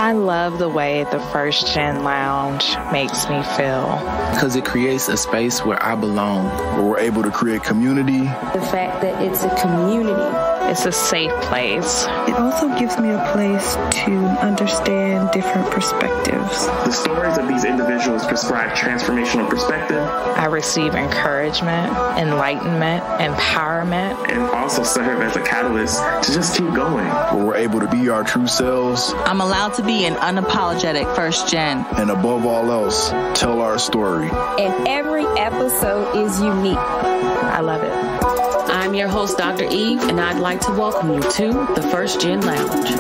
I love the way the First Gen Lounge makes me feel. Because it creates a space where I belong, where we're able to create community. The fact that it's a community. It's a safe place. It also gives me a place to understand different perspectives. The stories of these individuals prescribe transformational perspective. I receive encouragement, enlightenment, empowerment. And also serve as a catalyst to just keep going. Where we're able to be our true selves. I'm allowed to be an unapologetic First Gen. And above all else, tell our story. And every episode is unique. I love it. I'm your host, Dr. Eve, and I'd like to welcome you to the First Gen Lounge.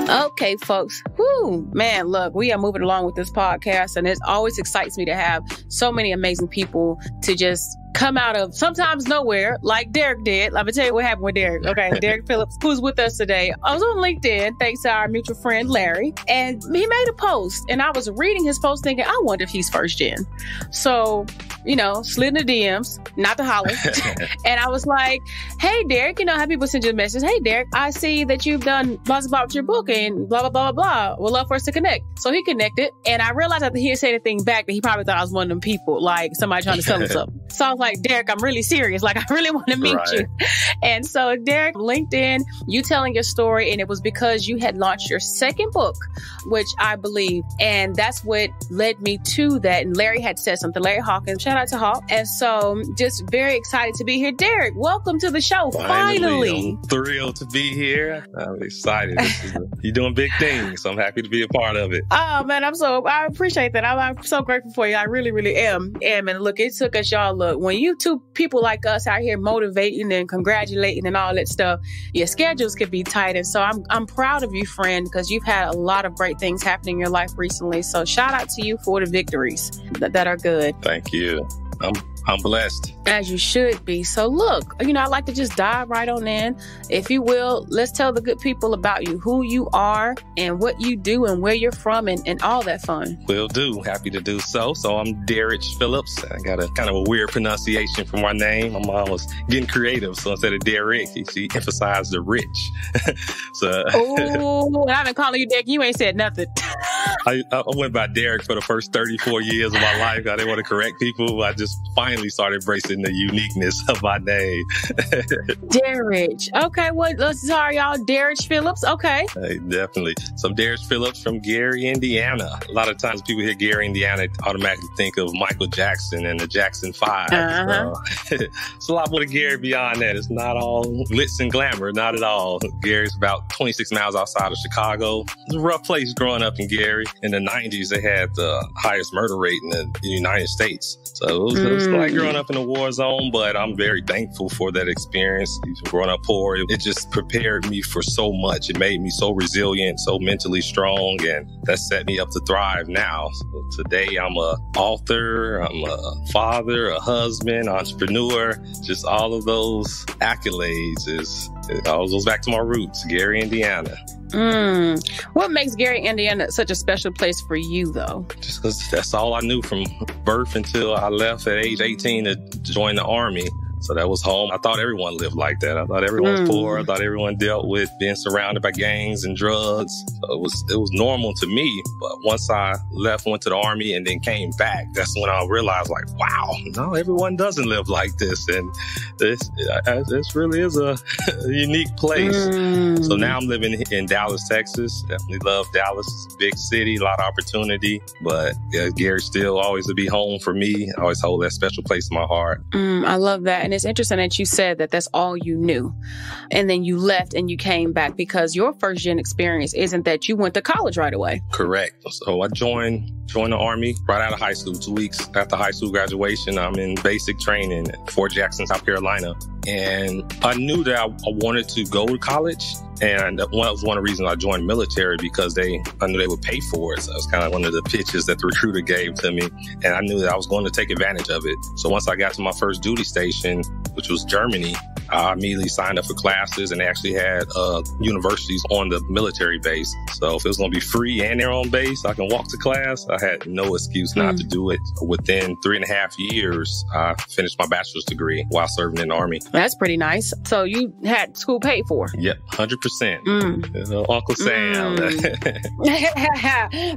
Okay, folks. Whoo, man, look, we are moving along with this podcast, and it always excites me to have so many amazing people to just come out of sometimes nowhere, like Derrich did. Let me tell you what happened with Derrich. Okay, Derrich Phillips, who's with us today. I was on LinkedIn, thanks to our mutual friend Larry, and he made a post, and I was reading his post thinking, I wonder if he's First Gen. So, slid in the DMs, not to holler. And I was like, hey, Derrich, how people send you a message. Hey, Derrich, I see that you've done blah, blah, blah with your book and blah, blah, blah, blah. Would love for us to connect. So he connected, and I realized after he had said anything back that he probably thought I was one of them people, like somebody trying to sell him something. So I was like, Derrich, I'm really serious. Like, I really want to meet you. And so, Derrich, LinkedIn, you telling your story, and it was because you had launched your second book, which I believe, and that's what led me to that. And Larry had said something, Larry Hawkins, shout out to Hawk. And so, just very excited to be here. Derrich, welcome to the show. Finally. I'm thrilled to be here. I'm excited. You're doing big things, so I'm happy to be a part of it. Oh, man, I appreciate that. I'm so grateful for you. I really, really am. And look, it took us, y'all, look, when you two people like us out here motivating and congratulating and all that stuff, your schedules could be tight. And so I'm proud of you, friend, because you've had a lot of great things happening in your life recently. So shout out to you for the victories that are good. Thank you. I'm blessed. As you should be. So look, I'd like to just dive right on in. If you will, let's tell the good people about you, who you are and what you do and where you're from and all that fun. Will do. Happy to do so. So I'm Derrich Phillips. I got a kind of a weird pronunciation for my name. My mom was getting creative. So instead of Derrich, she emphasized the rich. Oh, and I've been calling you Derrich. You ain't said nothing. I went by Derrich for the first 34 years of my life. I didn't want to correct people. I just finally started embracing the uniqueness of my name. Derrich. Okay, sorry, y'all. Derrich Phillips. Okay. Hey, definitely. So I'm Derrich Phillips from Gary, Indiana. A lot of times people hear Gary, Indiana, automatically think of Michael Jackson and the Jackson 5. It's a lot more to Gary beyond that. It's not all glitz and glamour. Not at all. Gary's about 26 miles outside of Chicago. It's a rough place growing up in Gary. In the 90s, they had the highest murder rate in the United States. So it was like growing up in a war zone, but I'm very thankful for that experience. Even growing up poor, it just prepared me for so much. It made me so resilient, so mentally strong, and that set me up to thrive now. So today, I'm an author, I'm a father, a husband, entrepreneur. Just all of those accolades it all goes back to my roots, Gary, Indiana. What makes Gary, Indiana such a special place for you, though? Just because that's all I knew from birth until I left at age 18 to join the Army. So that was home. I thought everyone lived like that. I thought everyone was poor. I thought everyone dealt with being surrounded by gangs and drugs. So it was normal to me. But once I left, went to the Army, and then came back, that's when I realized, like, wow, no, everyone doesn't live like this. And this really is a unique place. So now I'm living in Dallas, Texas. Definitely love Dallas. It's a big city, a lot of opportunity. But Gary still always will be home for me. I always hold that special place in my heart. I love that. And it's interesting that you said that that's all you knew. And then you left and you came back, because your first gen experience isn't that you went to college right away. Correct. So I joined the Army right out of high school. 2 weeks after high school graduation, I'm in basic training at Fort Jackson, South Carolina. And I knew that I wanted to go to college. And that was one of the reasons I joined military, because I knew they would pay for it. So it was kind of one of the pitches that the recruiter gave to me. And I knew that I was going to take advantage of it. So once I got to my first duty station, which was Germany, I immediately signed up for classes, and they actually had universities on the military base. So if it was going to be free and they're on base, I can walk to class. I had no excuse not to do it. Within 3.5 years, I finished my bachelor's degree while serving in the Army. That's pretty nice. So you had school paid for? Yep, 100%. Uncle Sam.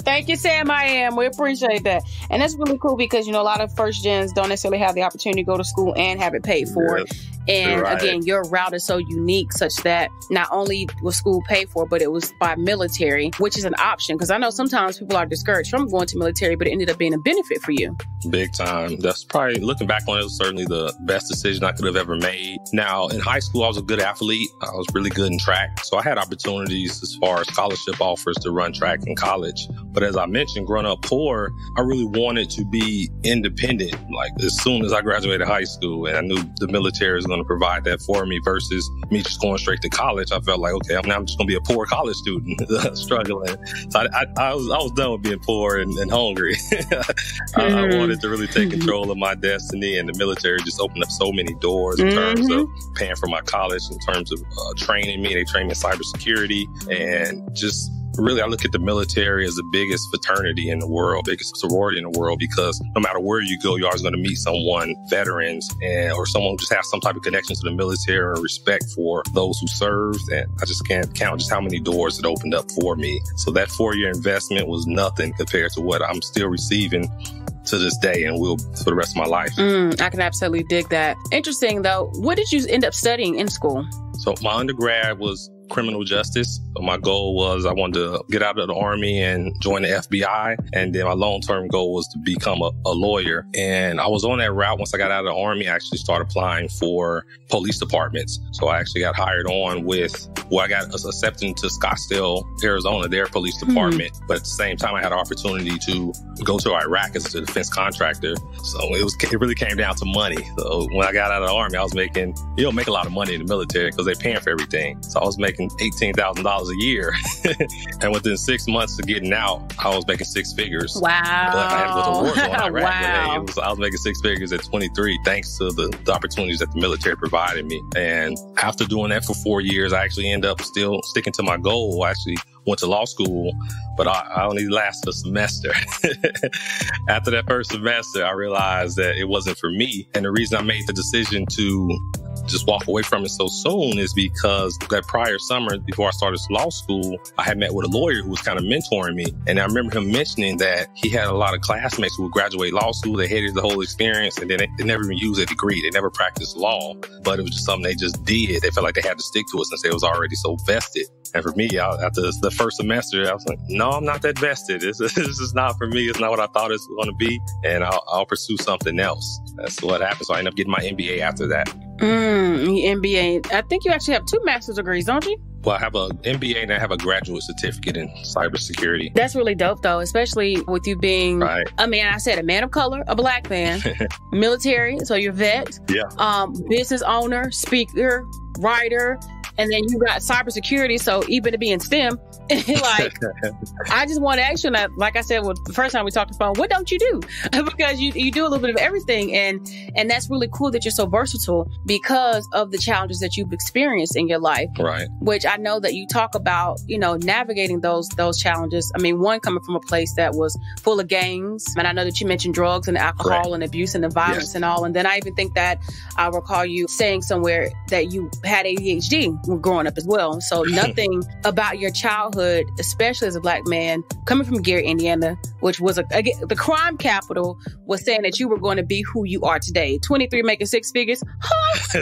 Thank you, Sam. I am. We appreciate that. And that's really cool because, a lot of first gens don't necessarily have the opportunity to go to school and have it paid for. Yep. And again, your route is so unique such that not only was school paid for, but it was by military, which is an option. Because I know sometimes people are discouraged from going to military, but it ended up being a benefit for you. Big time. That's probably, looking back on it, was certainly the best decision I could have ever made. Now, in high school, I was a good athlete. I was really good in track. So I had opportunities as far as scholarship offers to run track in college. But as I mentioned, growing up poor, I really wanted to be independent. Like as soon as I graduated high school, and I knew the military was going to provide that for me versus me just going straight to college. I felt like, okay, I'm just going to be a poor college student struggling. So I was done with being poor and hungry. I wanted to really take control of my destiny, and the military just opened up so many doors in terms of paying for my college, in terms of training me. They trained me in cybersecurity, and just really, I look at the military as the biggest fraternity in the world, biggest sorority in the world, because no matter where you go, you're always going to meet someone, veterans, or someone who just has some type of connection to the military and respect for those who served. And I just can't count just how many doors it opened up for me. So that 4-year investment was nothing compared to what I'm still receiving to this day and will for the rest of my life. I can absolutely dig that. Interesting, though. What did you end up studying in school? So my undergrad was criminal justice. My goal was I wanted to get out of the Army and join the FBI. And then my long-term goal was to become a lawyer. And I was on that route. Once I got out of the Army, I actually started applying for police departments. So I actually got hired on I got accepted into Scottsdale, Arizona, their police department. But at the same time, I had an opportunity to go to Iraq as a defense contractor. So it really came down to money. So when I got out of the Army, I was making, you don't make a lot of money in the military because they're paying for everything. So I was making $18,000 a year. And within 6 months of getting out, I was making 6 figures. Wow. I had to go to war in Iraq. Wow. I was making 6 figures at 23 thanks to the opportunities that the military provided me. And after doing that for 4 years, I actually ended up still sticking to my goal. I actually went to law school, but I only lasted a semester. After that first semester, I realized that it wasn't for me. And the reason I made the decision to just walk away from it so soon is because that prior summer, before I started law school, I had met with a lawyer who was kind of mentoring me. And I remember him mentioning that he had a lot of classmates who would graduate law school. They hated the whole experience, and then they never even used a degree. They never practiced law, but it was just something they just did. They felt like they had to stick to it since they was already so vested. And for me, after the first semester, I was like, no, I'm not that vested. This is not for me. It's not what I thought it was going to be. And I'll pursue something else. That's what happened. So I ended up getting my MBA after that. MBA. I think you actually have 2 master's degrees, don't you? Well, I have an MBA and I have a graduate certificate in cybersecurity. That's really dope, though, especially with you being, right. I mean, I said a man of color, a black man, military, so you're vet, business owner, speaker, writer, and then you got cybersecurity, so even to be in STEM, like, I just want to ask you, like I said, the first time we talked on the phone, what don't you do? Because you do a little bit of everything, and that's really cool that you're so versatile because of the challenges that you've experienced in your life. Right. Which I know that you talk about, navigating those challenges. I mean, one coming from a place that was full of gangs, and I know that you mentioned drugs and alcohol and abuse and the violence and all. And then I even think that I recall you saying somewhere that you had ADHD growing up as well. So nothing about your childhood, especially as a black man coming from Gary, Indiana, which was the crime capital, was saying that you were going to be who you are today. 23 making 6 figures. Huh?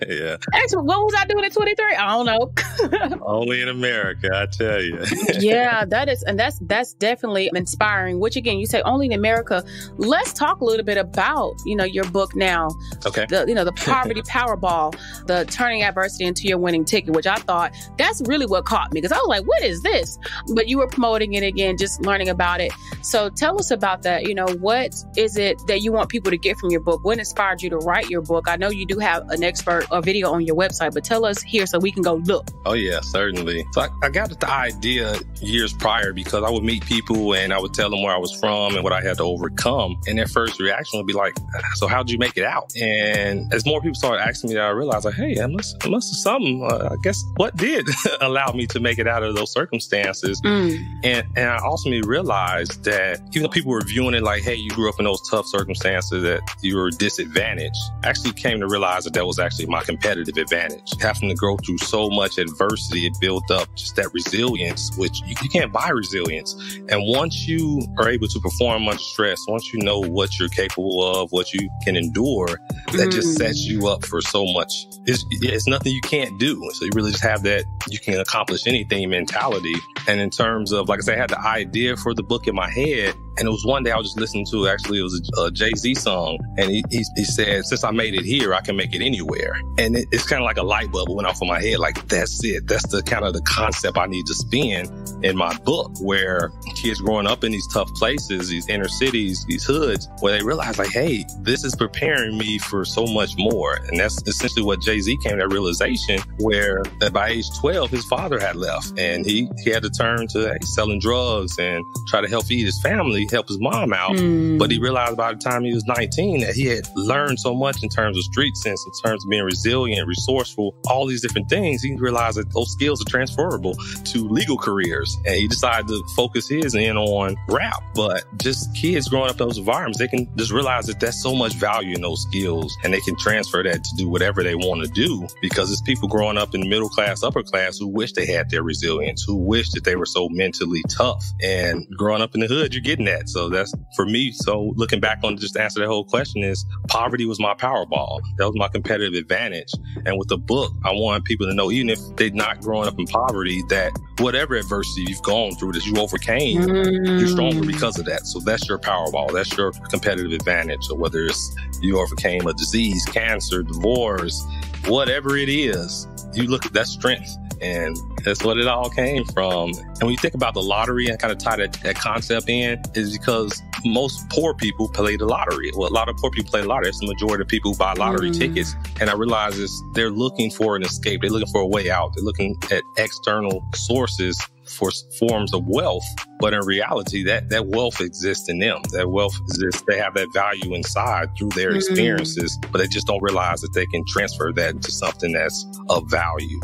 Yeah. Actually, what was I doing at 23? I don't know. Only in America, I tell you. Yeah, that's definitely inspiring. Which again, you say only in America. Let's talk a little bit about your book now. Okay. The Poverty Powerball, the turning adversity into your winning speeding ticket, which I thought that's really what caught me, because I was like, what is this? But you were promoting it again, just learning about it. So tell us about that. You know, what is it that you want people to get from your book? What inspired you to write your book? I know you do have an expert or video on your website, but tell us here so we can go look. Oh, yeah, certainly. So I got the idea years prior because I would meet people and I would tell them where I was from and what I had to overcome. And their first reaction would be like, so how'd you make it out? And as more people started asking me that, I realized, like, hey, I must have something. I guess what did allow me to make it out of those circumstances. And I ultimately realized that even though people were viewing it like, hey, you grew up in those tough circumstances, that you were disadvantaged, I actually came to realize that was actually my competitive advantage. Having to go through so much adversity, it built up just that resilience, which you can't buy resilience. And once you are able to perform under stress, once you know what you're capable of, what you can endure, that just sets you up for so much. It's nothing you can't do. So you really just have that you can accomplish anything mentality. And in terms of, like I said, I had the idea for the book in my head. And it was one day I was just listening to, actually, it was a Jay-Z song. And he said, since I made it here, I can make it anywhere. And it's kind of like a light bulb went off in my head. Like, that's it. That's the kind of the concept I need to spin in my book, where kids growing up in these tough places, these inner cities, these hoods, where they realize, like, hey, this is preparing me for so much more. And that's essentially what Jay-Z came to that realization, where that by age 12, his father had left. And he had to turn to selling drugs and try to help feed his family, help his mom out. But he realized by the time he was 19 that he had learned so much in terms of street sense, in terms of being resilient, resourceful, all these different things. He realized that those skills are transferable to legal careers. And he decided to focus his in on rap. But just kids growing up in those environments, they can just realize that there's so much value in those skills, and they can transfer that to do whatever they want to do, because it's people growing up in middle class, upper class who wish they had their resilience, who wish that they were so mentally tough. And growing up in the hood, you're getting that. So that's for me. So looking back on just to answer that whole question is poverty was my Powerball. That was my competitive advantage. And with the book, I want people to know, even if they're not growing up in poverty, that whatever adversity you've gone through that you overcame, you're stronger because of that. So that's your Powerball. That's your competitive advantage. So whether it's you overcame a disease, cancer, divorce, whatever it is, you look at that strength. And that's what it all came from. And when you think about the lottery and kind of tie that concept in, is because most poor people play the lottery. Well, a lot of poor people play the lottery. That's the majority of people who buy lottery tickets. And I realize they're looking for an escape. They're looking for a way out. They're looking at external sources for forms of wealth. But in reality, that wealth exists in them. That wealth exists. They have that value inside through their experiences, but they just don't realize that they can transfer that into something that's of value.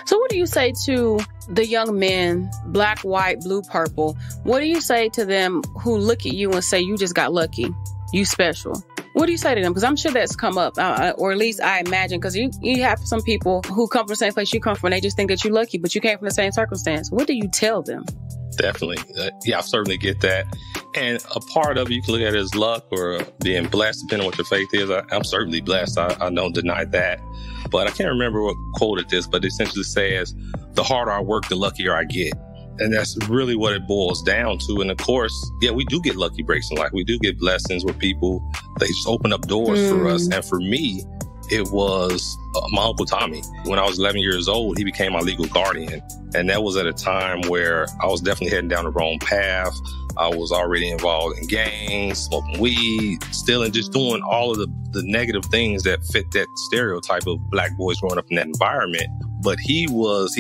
So what do you say to the young men, black, white, blue, purple? What do you say to them who look at you and say, you just got lucky, you special? What do you say to them? Because I'm sure that's come up, or at least I imagine, because you have some people who come from the same place you come from, and they just think that you're lucky, but you came from the same circumstance. What do you tell them? Definitely. Yeah, I certainly get that. And a part of it, you can look at it as luck or being blessed, depending on what your faith is. I'm certainly blessed. I don't deny that. But I can't remember what quoted this, but it essentially says, the harder I work, the luckier I get. And that's really what it boils down to. And of course, yeah, we do get lucky breaks in life. We do get blessings where people, they just open up doors for us. And for me, it was my Uncle Tommy. When I was 11 years old, he became my legal guardian. And that was at a time where I was definitely heading down the wrong path. I was already involved in gangs, smoking weed, stealing, just doing all of the negative things that fit that stereotype of black boys growing up in that environment. But he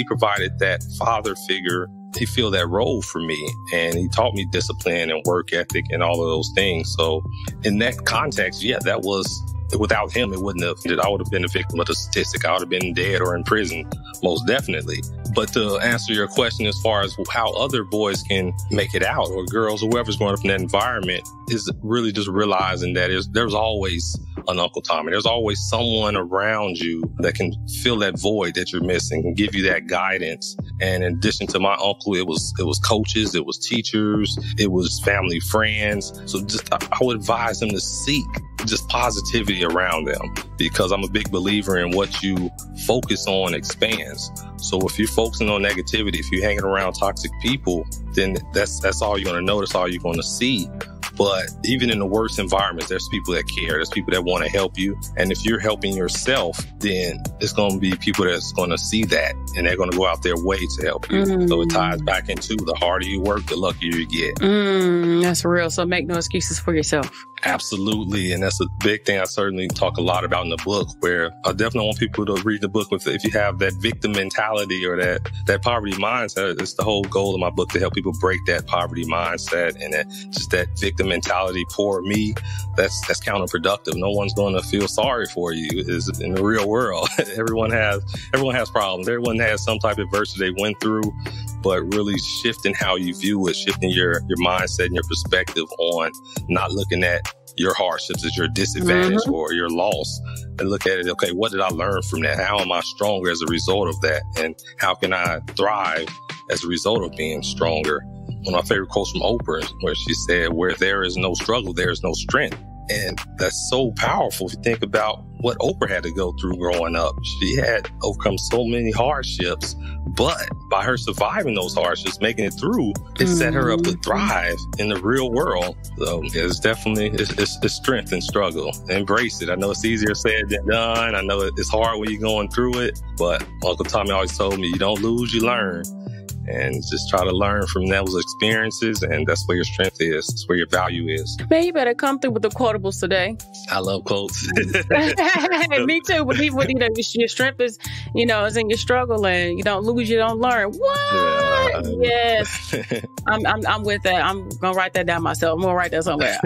provided that father figure. He filled that role for me, and he taught me discipline and work ethic and all of those things. So in that context, yeah, that was, without him, I would have been a victim of the statistic. I would have been dead or in prison, most definitely. But to answer your question as far as how other boys can make it out, or girls, or whoever's growing up in that environment, is really just realizing that there's always an Uncle Tommy. There's always someone around you that can fill that void that you're missing and give you that guidance. And in addition to my uncle, it was coaches, it was teachers, it was family friends. So just I would advise them to seek just positivity around them, because I'm a big believer in what you focus on expands. So if you're focusing on negativity, if you're hanging around toxic people, then that's all you're going to know. That's all you're going to see. But even in the worst environments, there's people that care. There's people that want to help you. And if you're helping yourself, then it's going to be people that's going to see that, and they're going to go out their way to help you. So it ties back into the harder you work, the luckier you get. That's real. So make no excuses for yourself. Absolutely. And that's a big thing I certainly talk a lot about in the book, where I definitely want people to read the book with, if you have that victim mentality or that poverty mindset. It's the whole goal of my book to help people break that poverty mindset and that victim mentality. Poor me, that's counterproductive. No one's going to feel sorry for you. Is in the real world. Everyone has problems. Everyone has some type of adversity they went through, but really shifting how you view it, shifting your mindset and your perspective on not looking at your hardships as your disadvantage or your loss, and look at it, okay, what did I learn from that? How am I stronger as a result of that? And how can I thrive as a result of being stronger? One of my favorite quotes from Oprah, where she said, where there is no struggle, there is no strength. And that's so powerful if you think about what Oprah had to go through growing up. She had overcome so many hardships, but by her surviving those hardships, making it through, it set her up to thrive in the real world. So it's definitely, it's strength and struggle. Embrace it. I know it's easier said than done. I know it's hard when you're going through it, but Uncle Tommy always told me, you don't lose, you learn. And just try to learn from those experiences, and that's where your strength is. That's where your value is. Man, you better come through with the quotables today. I love quotes. Me too. But your strength is, is in your struggle, and you don't lose, you don't learn. What? Yes. I'm with that. I'm gonna write that down myself. I'm gonna write that somewhere.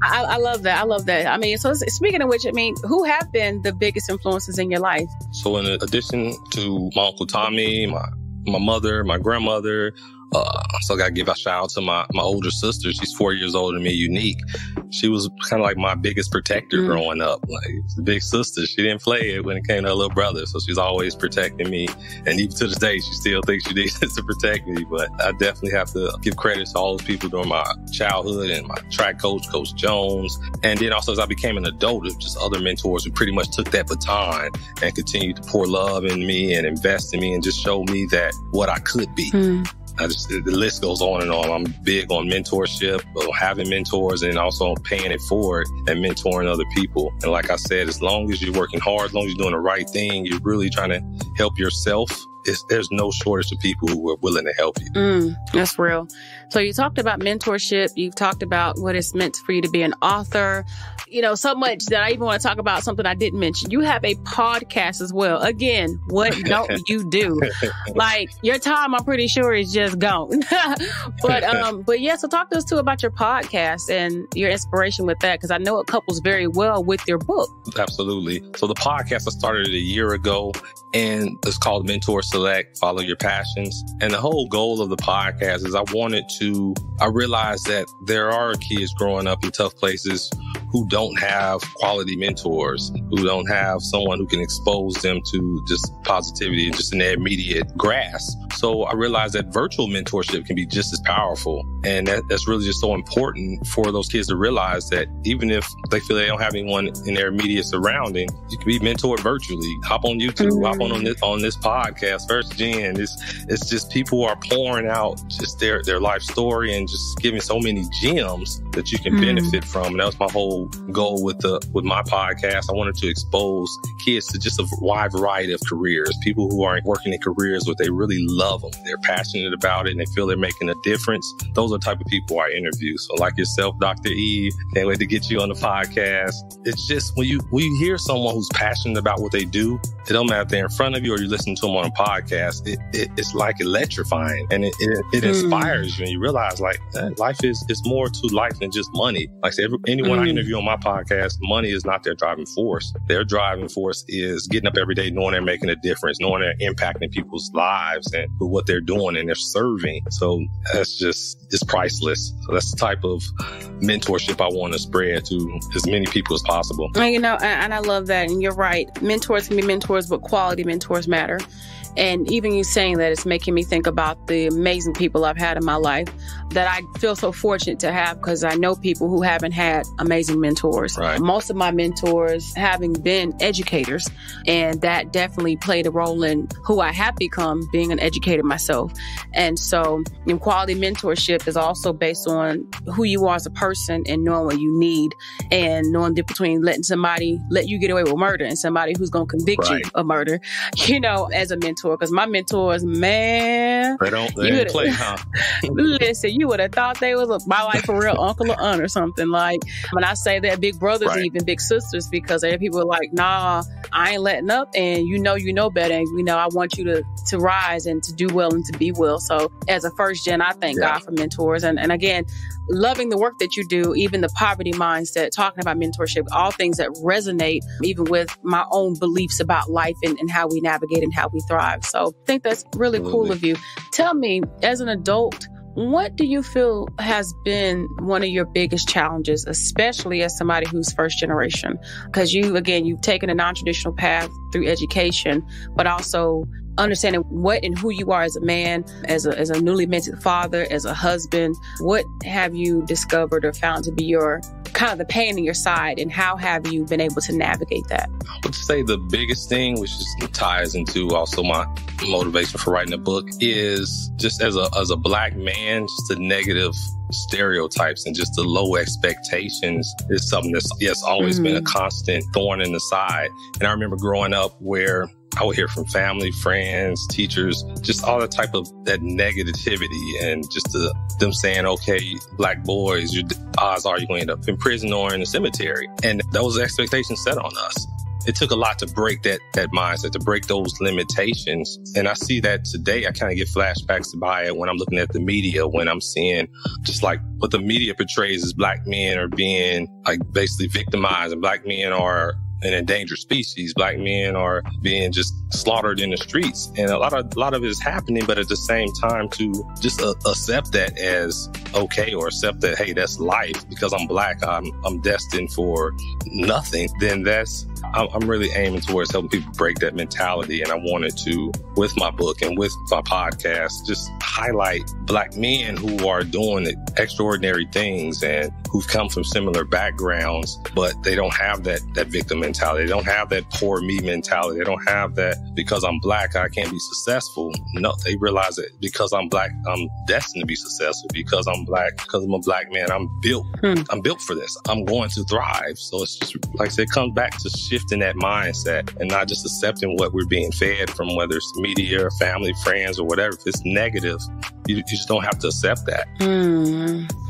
I love that. I love that. I mean, so speaking of which, who have been the biggest influences in your life? So in addition to my Uncle Tommy, my mother, my grandmother, so I got to give a shout out to my older sister. She's 4 years older than me, Unique. She was kind of like my biggest protector growing up. Like, the big sister, she didn't play it when it came to her little brother. So she's always protecting me. And even to this day, she still thinks she needs to protect me. But I definitely have to give credit to all those people during my childhood, and my track coach, Coach Jones. And then also as I became an adult, it was just other mentors who pretty much took that baton and continued to pour love in me and invest in me and just show me that what I could be. The list goes on and on. I'm big on mentorship, having mentors, and also paying it forward and mentoring other people. And like I said, as long as you're working hard, as long as you're doing the right thing, you're really trying to help yourself, there's no shortage of people who are willing to help you. That's real. So you talked about mentorship. You've talked about what it's meant for you to be an author. So much that I even want to talk about something I didn't mention. You have a podcast as well. Again, what don't you do? Like, your time, I'm pretty sure, is just gone. But yeah, so talk to us too about your podcast and your inspiration with that, because I know it couples very well with your book. Absolutely. So the podcast, I started a year ago, and it's called Mentor Select, Follow Your Passions. And the whole goal of the podcast is I realized that there are kids growing up in tough places who don't have quality mentors, who don't have someone who can expose them to just positivity and just in their immediate grasp. So I realized that virtual mentorship can be just as powerful. And that's really just so important for those kids to realize that even if they feel they don't have anyone in their immediate surrounding, you can be mentored virtually. Hop on YouTube, hop on this podcast, First Gen. It's just people are pouring out just their life story and just giving so many gems that you can benefit from. And that was my whole goal with my podcast. I wanted to expose kids to just a wide variety of careers, people who are working in careers where they really love them. They're passionate about it and they feel they're making a difference. Those are the type of people I interview. So like yourself, Dr. Eve, can't wait to get you on the podcast. It's just when you hear someone who's passionate about what they do, it don't matter if they're in front of you or you listen to them on a podcast, it's like electrifying, and it inspires you, and you realize like life is more to life than just money. Like I said, anyone I interview on my podcast, money is not their driving force. Their driving force is getting up every day knowing they're making a difference, knowing they're impacting people's lives and with what they're doing and they're serving. So it's priceless. So that's the type of mentorship I want to spread to as many people as possible. And I love that. And you're right. Mentors can be mentors, but quality mentors matter. And even you saying that, it's making me think about the amazing people I've had in my life that I feel so fortunate to have, because I know people who haven't had amazing mentors. Right. Most of my mentors having been educators, and that definitely played a role in who I have become, being an educator myself. And so quality mentorship is also based on who you are as a person and knowing what you need, and knowing the difference between letting somebody let you get away with murder and somebody who's going to convict you of murder, as a mentor. Because my mentors, man, they don't play, huh? Listen, you would have thought they was my life for real uncle or aunt or something. Like, when I say that, big brothers and even big sisters, because there are people like, nah, I ain't letting up, and you know better, and I want you to rise and to do well and to be well. So as a first gen, I thank God for mentors, and again, loving the work that you do, even the poverty mindset, talking about mentorship, all things that resonate even with my own beliefs about life and how we navigate and how we thrive. So I think that's really cool of you. Tell me, as an adult, what do you feel has been one of your biggest challenges, especially as somebody who's first generation? Because you've taken a non-traditional path through education, but also understanding what and who you are as a man, as a newly minted father, as a husband. What have you discovered or found to be your kind of the pain in your side, and how have you been able to navigate that? I would say the biggest thing, which just ties into also my motivation for writing a book, is just as a Black man, just the negative stereotypes and just the low expectations is something that's always been a constant thorn in the side. And I remember growing up where I would hear from family, friends, teachers, just all the type of that negativity, and just them saying, okay, Black boys, your odds are you're going to end up in prison or in the cemetery. And those expectations set on us. It took a lot to break that mindset, to break those limitations. And I see that today. I kind of get flashbacks by it when I'm looking at the media, when I'm seeing just like what the media portrays as Black men are being like basically victimized, and Black men are an endangered species. Black men are being just slaughtered in the streets. And a lot of it is happening, but at the same time to just accept that as okay, or accept that, hey, that's life. Because I'm Black, I'm destined for nothing. Then I'm really aiming towards helping people break that mentality. And I wanted to, with my book and with my podcast, just highlight Black men who are doing extraordinary things and who've come from similar backgrounds, but they don't have that victim mentality. They don't have that poor me mentality. They don't have that because I'm Black, I can't be successful. No, they realize that because I'm Black, I'm destined to be successful. Because I'm Black, because I'm a Black man, I'm built for this. I'm going to thrive. So it's just, like I said, it comes back to shifting that mindset and not just accepting what we're being fed from, whether it's media or family, friends, or whatever. If it's negative, you just don't have to accept that.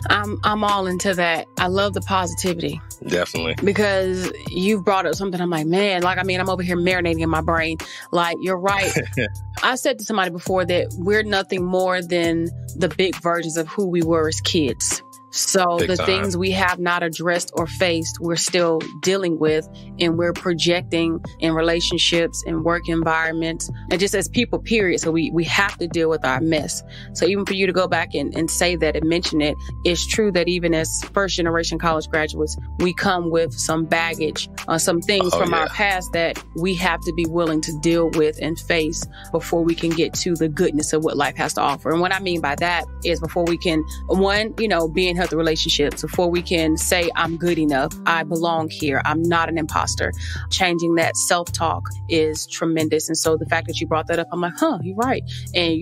I'm all into that. I love the positivity. Definitely. Because you've brought up something, I'm like, man, I'm over here marinating in my brain. Like, you're right. I said to somebody before that we're nothing more than the big versions of who we were as kids. So the things we have not addressed or faced, we're still dealing with, and we're projecting in relationships and work environments and just as people, period. So we have to deal with our mess. So even for you to go back and say that and mention it, it's true that even as first generation college graduates, we come with some baggage, some things from our past that we have to be willing to deal with and face before we can get to the goodness of what life has to offer. And what I mean by that is before we can, be in healthy relationships, before we can say, I'm good enough, I belong here, I'm not an imposter. Changing that self-talk is tremendous. And so the fact that you brought that up, I'm like, you're right. And,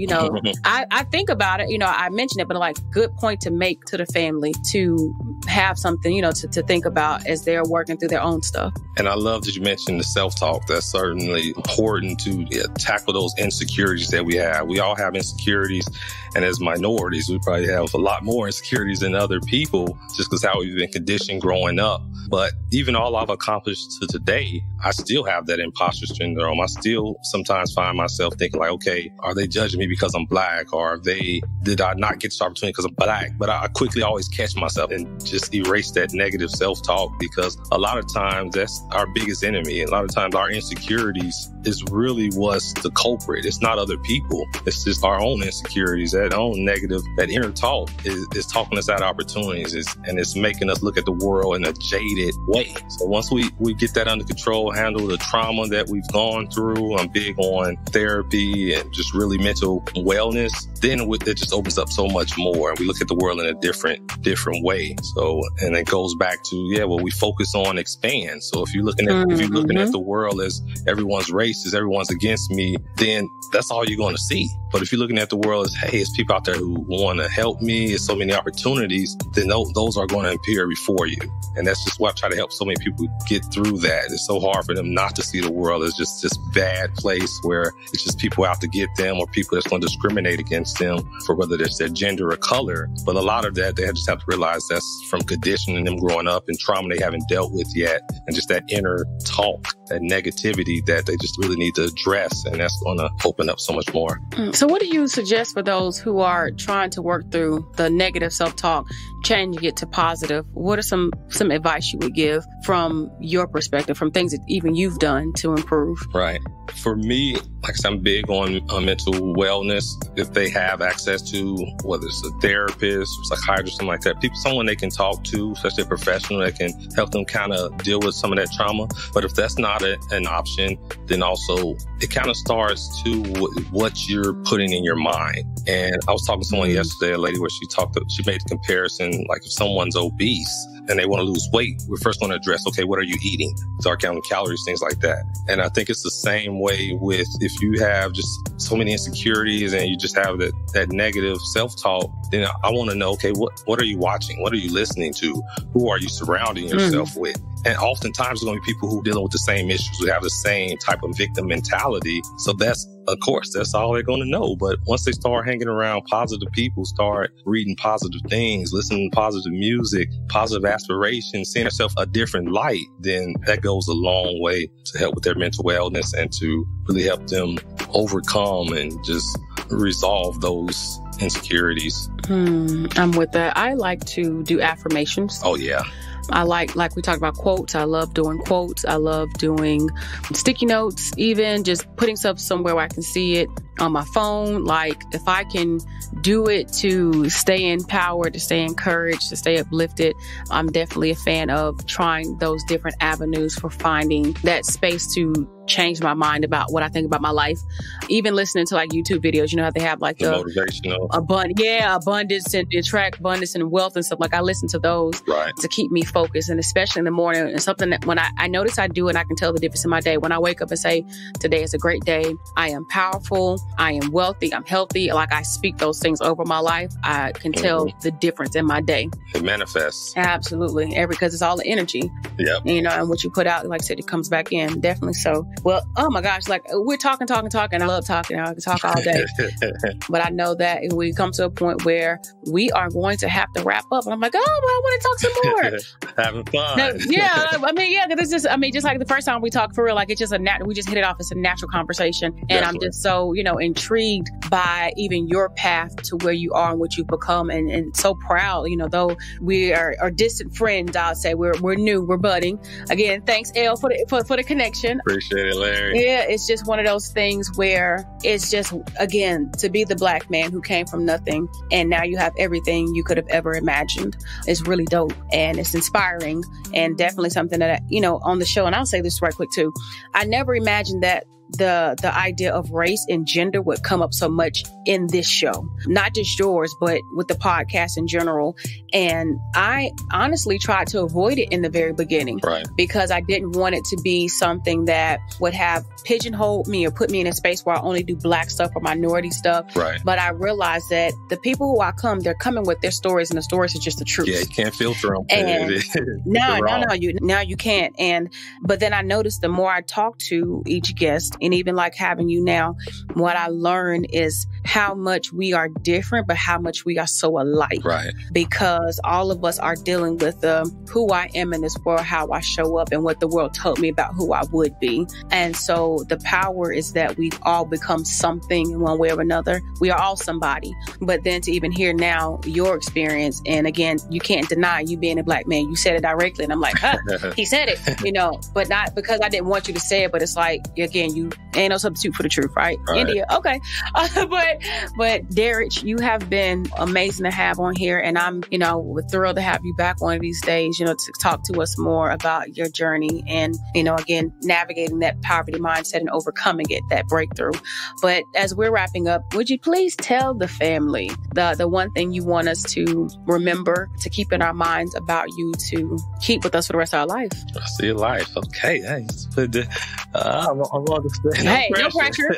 I think about it, I mentioned it, but like, good point to make to the family to have something, to think about as they're working through their own stuff. And I love that you mentioned the self-talk. That's certainly important to tackle those insecurities that we have. We all have insecurities. And as minorities, we probably have a lot more insecurities than other people just because how we've been conditioned growing up. But even all I've accomplished to today, I still have that imposter syndrome. I still sometimes find myself thinking like, okay, are they judging me because I'm Black? Or did I not get this opportunity because I'm Black? But I quickly always catch myself and just erase that negative self-talk, because a lot of times that's our biggest enemy. A lot of times our insecurities is really what's the culprit. It's not other people. It's just our own insecurities, that own negative, that inner talk is talking us out of our opportunities, and it's making us look at the world in a jaded way. So once we get that under control, handle the trauma that we've gone through, I'm big on therapy and just really mental wellness, then it just opens up so much more. And we look at the world in a different way. So, and it goes back to, we focus on expand. So if you're looking at the world as everyone's racist, everyone's against me, then that's all you're going to see. But if you're looking at the world as, hey, it's people out there who want to help me, it's so many opportunities, then those are going to appear before you. And that's just why I try to help so many people get through that. It's so hard for them not to see the world as just this bad place where it's just people out to get them, or people that's going to discriminate against them for whether it's their gender or color. But a lot of that, they just have to realize that's from conditioning them growing up and trauma they haven't dealt with yet. And just that inner talk, that negativity that they just really need to address. And that's going to open up so much more. So what do you suggest for those who are trying to work through the negative self-talk, changing it to positive? What are some advice you would give from your perspective, from things that even you've done to improve? Right. For me, like I said, I'm big on mental wellness. If they have access to, whether it's a therapist, psychiatrist, something like that, someone they can talk to, especially a professional that can help them kind of deal with some of that trauma. But if that's not an option, then also it kind of starts to what you're putting in your mind. And I was talking to someone yesterday, a lady, where she made the comparison, like if someone's obese and they want to lose weight, we're first going to address, okay, what are you eating? Start counting calories, things like that. And I think it's the same way with if you have just so many insecurities and you just have that negative self-talk, then I want to know, okay, what are you watching? What are you listening to? Who are you surrounding yourself with? And oftentimes there's going to be people who are dealing with the same issues, who have the same type of victim mentality. So that's all they're going to know. But once they start hanging around positive people, start reading positive things, listening to positive music, positive aspirations, seeing themselves a different light, then that goes a long way to help with their mental wellness and to really help them overcome and just resolve those insecurities. I'm with that. I like to do affirmations. Oh, yeah. I like we talked about quotes. I love doing quotes. I love doing sticky notes, even just putting stuff somewhere where I can see it on my phone. Like if I can do it to stay empowered, to stay encouraged, to stay uplifted, I'm definitely a fan of trying those different avenues for finding that space to change my mind about what I think about my life. Even listening to like YouTube videos, you know how they have like the motivational abundance and attract abundance and wealth and stuff. Like I listen to those to keep me focused, and especially in the morning. And something that when I notice I do, and I can tell the difference in my day. When I wake up and say, today is a great day, I am powerful, I am wealthy, I'm healthy. Like I speak those things over my life, I can tell the difference in my day. It manifests. Absolutely. Because it's all the energy. Yep. You know, and what you put out, like I said, it comes back in. Definitely so. Well, oh my gosh, like we're talking. I love talking. I can talk all day. But I know that if we come to a point where we are going to have to wrap up, and I'm like, oh, but I want to talk some more. Having fun. No, just like the first time we talked for real, like it's just we just hit it off. It's a natural conversation. And definitely. I'm just so, intrigued by even your path to where you are and what you've become, and so proud, though we are distant friends, I'll say we're new, we're budding. Again, thanks, Elle, for the connection. Appreciate it, Larry. Yeah, it's just one of those things where it's just, again, to be the Black man who came from nothing and now you have everything you could have ever imagined is really dope, and it's inspiring, and definitely something that, on the show, and I'll say this right quick too, I never imagined that the idea of race and gender would come up so much in this show, not just yours, but with the podcast in general. And I honestly tried to avoid it in the very beginning, because I didn't want it to be something that would have pigeonholed me or put me in a space where I only do Black stuff or minority stuff. But I realized that the people who they're coming with their stories, and the stories are just the truth. Yeah, you can't filter them. And now you can't. But then I noticed the more I talk to each guest, and even like having you now, what I learned is how much we are different, but how much we are so alike. Because all of us are dealing with who I am in this world, how I show up, and what the world told me about who I would be. And so the power is that we've all become something in one way or another. We are all somebody. But then to even hear now your experience, and again, you can't deny you being a Black man. You said it directly, and I'm like, he said it, but not because I didn't want you to say it, but it's like, again, you ain't no substitute for the truth, right? India, okay. But But Derrich, you have been amazing to have on here. And I'm, thrilled to have you back one of these days, to talk to us more about your journey and, again, navigating that poverty mindset and overcoming it, that breakthrough. But as we're wrapping up, would you please tell the family the one thing you want us to remember, to keep in our minds about you, to keep with us for the rest of our life? Rest of your life. Okay. Hey, no pressure.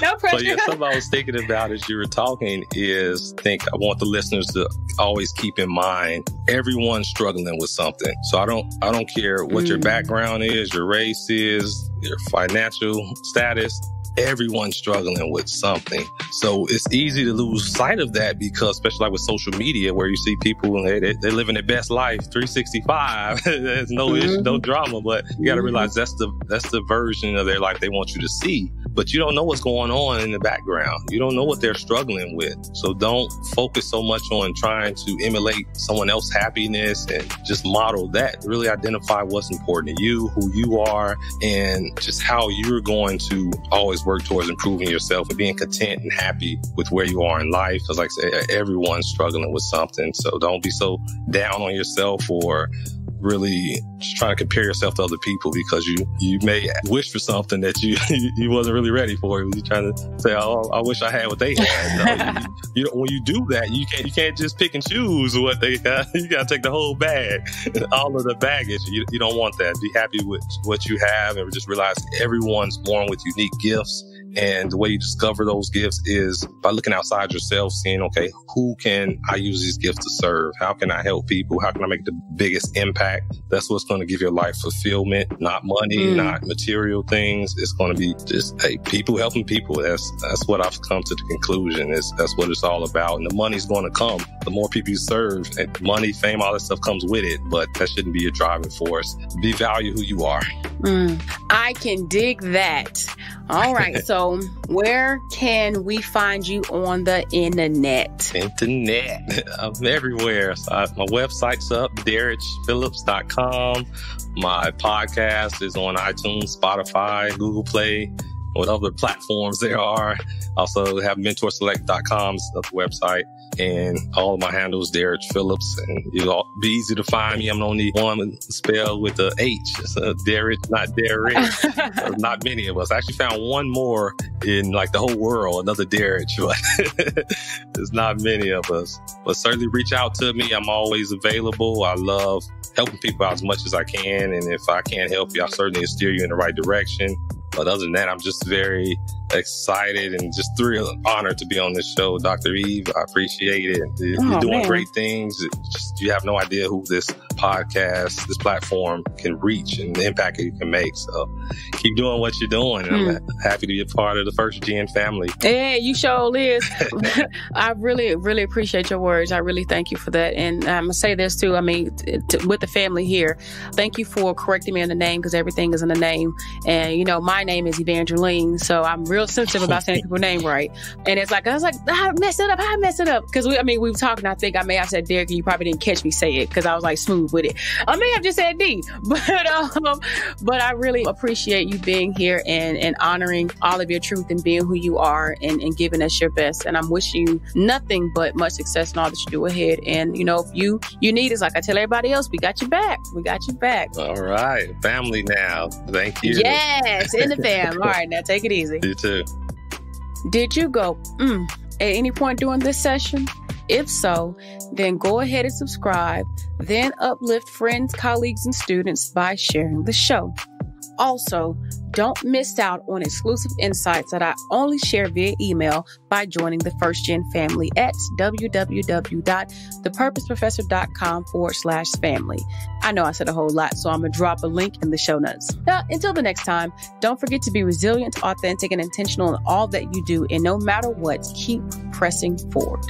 No pressure. So yeah, something I was thinking about as you were talking is I want the listeners to always keep in mind everyone's struggling with something. So I don't care what your background is, your race is, your financial status. Everyone's struggling with something. So it's easy to lose sight of that because, especially like with social media, where you see people and they're living their best life 365. There's no issue, no drama, but you got to realize that's the version of their life they want you to see. But you don't know what's going on in the background. You don't know what they're struggling with. So don't focus so much on trying to emulate someone else's happiness and just model that. Really identify what's important to you, who you are, and just how you're going to always work towards improving yourself and being content and happy with where you are in life. Because like I said, everyone's struggling with something. So don't be so down on yourself or really just trying to compare yourself to other people because you may wish for something that you wasn't really ready for. You're trying to say, "Oh, I wish I had what they had." No, when you do that, you can't just pick and choose what they got. You got to take the whole bag, all of the baggage. You don't want that. Be happy with what you have, and just realize everyone's born with unique gifts. And the way you discover those gifts is by looking outside yourself, seeing, okay, who can I use these gifts to serve? How can I help people? How can I make the biggest impact? That's what's going to give your life fulfillment, not money, not material things. It's going to be just, people helping people. That's what I've come to the conclusion. That's what it's all about. And the money's going to come. The more people you serve, and money, fame, all that stuff comes with it. But that shouldn't be your driving force. Be value who you are. I can dig that. All right. So where can we find you on the internet? I'm everywhere. So my website's up, DerrichPhillips.com. My podcast is on iTunes, Spotify, Google Play, what other platforms there are. Also have mentorselect.com is the website. And all of my handles, Derrich Phillips, and it'll be easy to find me. I'm the only one spelled with the H. It's Derrich, not Derrich. Not many of us. I actually found one more in like the whole world, another Derrich, but there's not many of us. But certainly reach out to me. I'm always available. I love helping people out as much as I can. And if I can't help you, I'll certainly steer you in the right direction. But other than that, I'm just very excited and just thrilled, honored to be on this show, Dr. Eve. I appreciate it. You're doing great things. You have no idea who this podcast, this platform can reach and the impact it can make. So keep doing what you're doing. And I'm happy to be a part of the First Gen family. Yeah, you sure is. I really, really appreciate your words. I really thank you for that. And I'm going to say this too. I mean, with the family here, thank you for correcting me on the name because everything is in the name. And, my name is Evangeline. So I'm real sensitive about saying people's name right. And it's like, I was like, how I messed it up? Because we were talking, I think I may have said Derek, and you probably didn't catch me say it because I was like smooth with it. I may have just said D, but I really appreciate you being here and honoring all of your truth and being who you are and giving us your best. And I'm wishing you nothing but much success in all that you do ahead. And, if you need us, like I tell everybody else, we got your back. All right. Family now. Thank you. Yes, in the fam. All right, now take it easy. You too. Did you go, at any point during this session? If so, then go ahead and subscribe, then uplift friends, colleagues, and students by sharing the show. Also, don't miss out on exclusive insights that I only share via email by joining the First Gen family at www.thepurposeprofessor.com/family. I know I said a whole lot, so I'm going to drop a link in the show notes. Now, until the next time, don't forget to be resilient, authentic, and intentional in all that you do. And no matter what, keep pressing forward.